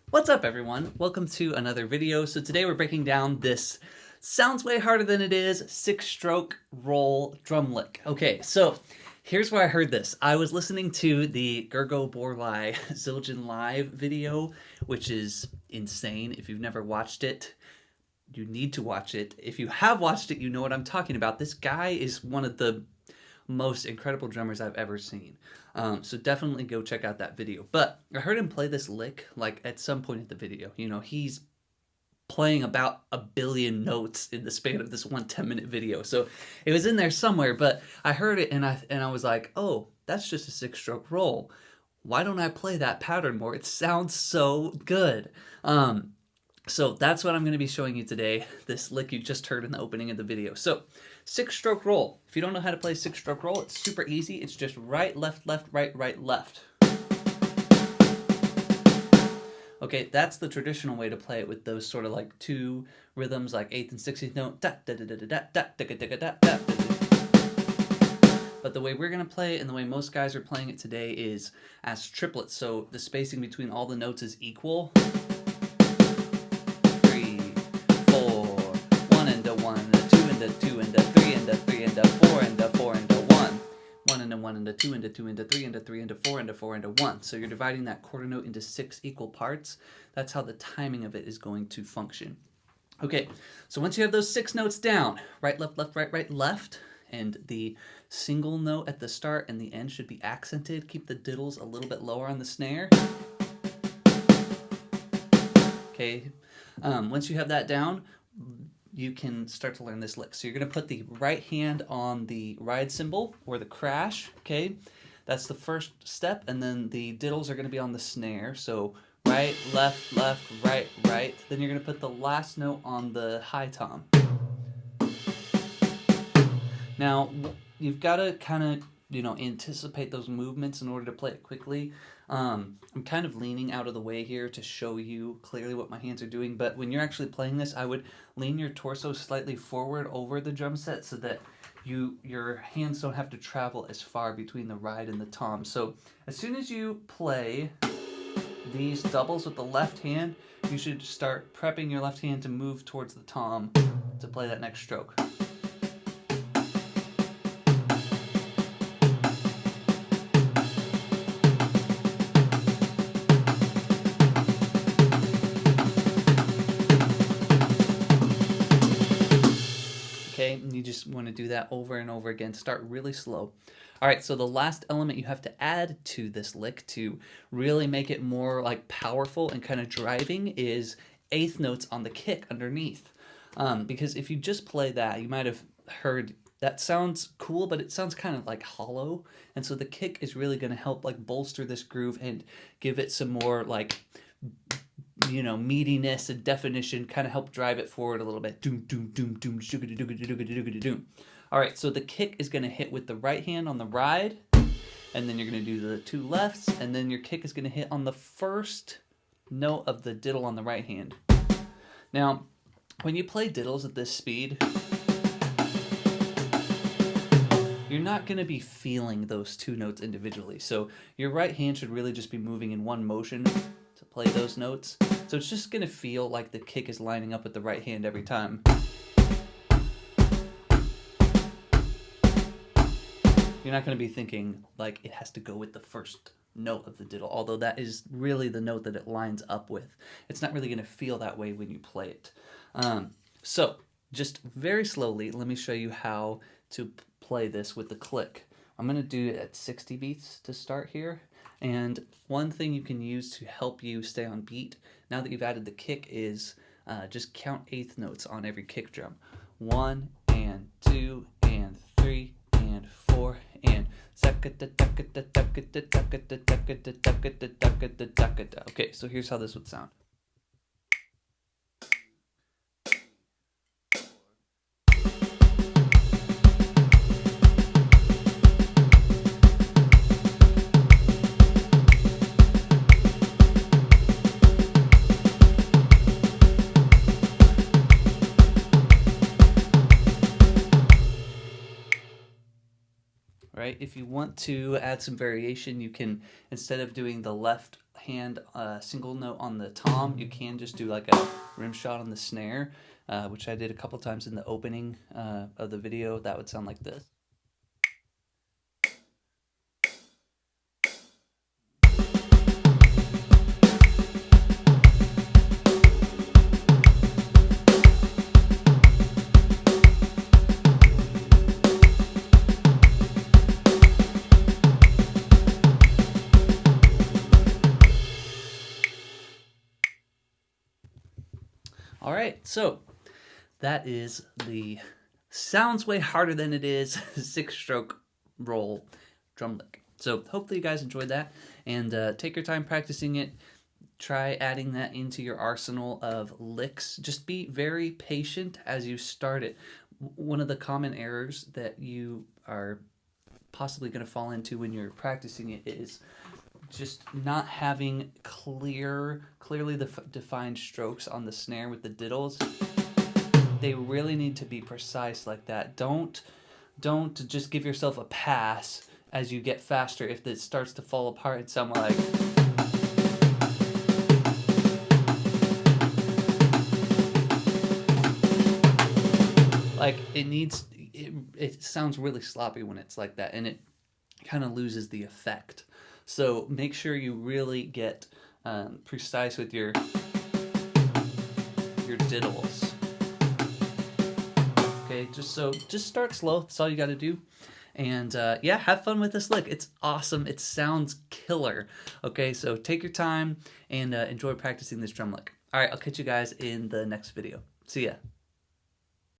What's up, everyone? Welcome to another video. So today we're breaking down this sounds way harder than it is 6-stroke roll drum lick. Okay, so here's where I heard this. I was listening to the Gergo Borlai Zildjian Live video, which is insane. If you've never watched it, you need to watch it. If you have watched it, you know what I'm talking about. This guy is one of the most incredible drummers I've ever seen. So definitely go check out that video. But I heard him play this lick like at some point in the video. You know, he's playing about 1 billion notes in the span of this one 10-minute video. So it was in there somewhere, but I heard it and I was like, oh, that's just a 6-stroke roll. Why don't I play that pattern more? It sounds so good. So that's what I'm going to be showing you today, this lick you just heard in the opening of the video. So 6-stroke roll. If you don't know how to play 6-stroke roll, it's super easy. It's just right, left, left, right, right, left. Okay, that's the traditional way to play it with those sort of like two rhythms, like 8th and 16th note. But the way we're going to play it and the way most guys are playing it today is as triplets. So the spacing between all the notes is equal. 3, 4, 1 and a 1, and a 2 and a 2 and a 3 and a 3 and a 4 and a 4 and a 1. 1 and a 1 and a 2 and a 2 and a 3 and a 3 and a 4 and a 4 and a 1. So you're dividing that quarter note into 6 equal parts. That's how the timing of it is going to function. Okay, so once you have those 6 notes down, right, left, left, right, right, left, and the single note at the start and the end should be accented. Keep the diddles a little bit lower on the snare. Okay, once you have that down, you can start to learn this lick. So you're going to put the right hand on the ride cymbal or the crash, okay? That's the first step, and then the diddles are going to be on the snare. So right, left, left, right, right. Then you're going to put the last note on the high tom. Now, you've got to kind of, anticipate those movements in order to play it quickly. I'm kind of leaning out of the way here to show you clearly what my hands are doing, but when you're actually playing this, I would lean your torso slightly forward over the drum set so that your hands don't have to travel as far between the ride and the tom. So as soon as you play these doubles with the left hand, you should start prepping your left hand to move towards the tom to play that next stroke. Okay, and you just want to do that over and over again. Start really slow. All right, so the last element you have to add to this lick to really make it more like powerful and kind of driving is 8th notes on the kick underneath. Because if you just play that, you might have heard that sounds cool, but it sounds kind of like hollow. And so the kick is really going to help like bolster this groove and give it some more like meatiness and definition, kind of help drive it forward a little bit. Doom, doom, doom, doom, shoogity, doogity, doogity, doogity, doom. All right, so the kick is going to hit with the right hand on the ride, and then you're going to do the 2 lefts, and then your kick is going to hit on the first note of the diddle on the right hand. Now, when you play diddles at this speed, you're not going to be feeling those 2 notes individually. So your right hand should really just be moving in one motion to play those notes. So it's just going to feel like the kick is lining up with the right hand every time. You're not going to be thinking like it has to go with the first note of the diddle, although that is really the note that it lines up with. It's not really going to feel that way when you play it. So just very slowly, let me show you how to play this with the click. I'm going to do it at 60 beats to start here. And one thing you can use to help you stay on beat, now that you've added the kick, is just count 8th notes on every kick drum. 1 and 2 and 3 and 4 and okay, so here's how this would sound. Right? If you want to add some variation, you can, instead of doing the left hand single note on the tom, you can just do like a rim shot on the snare, which I did a couple times in the opening of the video. That would sound like this. All right, so that is the sounds way harder than it is 6-stroke roll drum lick. So hopefully you guys enjoyed that, and take your time practicing it. Try adding that into your arsenal of licks. Just be very patient as you start it. One of the common errors that you are possibly going to fall into when you're practicing it is just not having clearly defined strokes on the snare with the diddles. They really need to be precise like that. Don't just give yourself a pass as you get faster if it starts to fall apart and sound like it sounds really sloppy when it's like that, and it kind of loses the effect. So make sure you really get precise with your diddles. Okay, just start slow. That's all you got to do. And yeah, have fun with this lick. It's awesome. It sounds killer. Okay, so take your time and enjoy practicing this drum lick. All right, I'll catch you guys in the next video. See ya.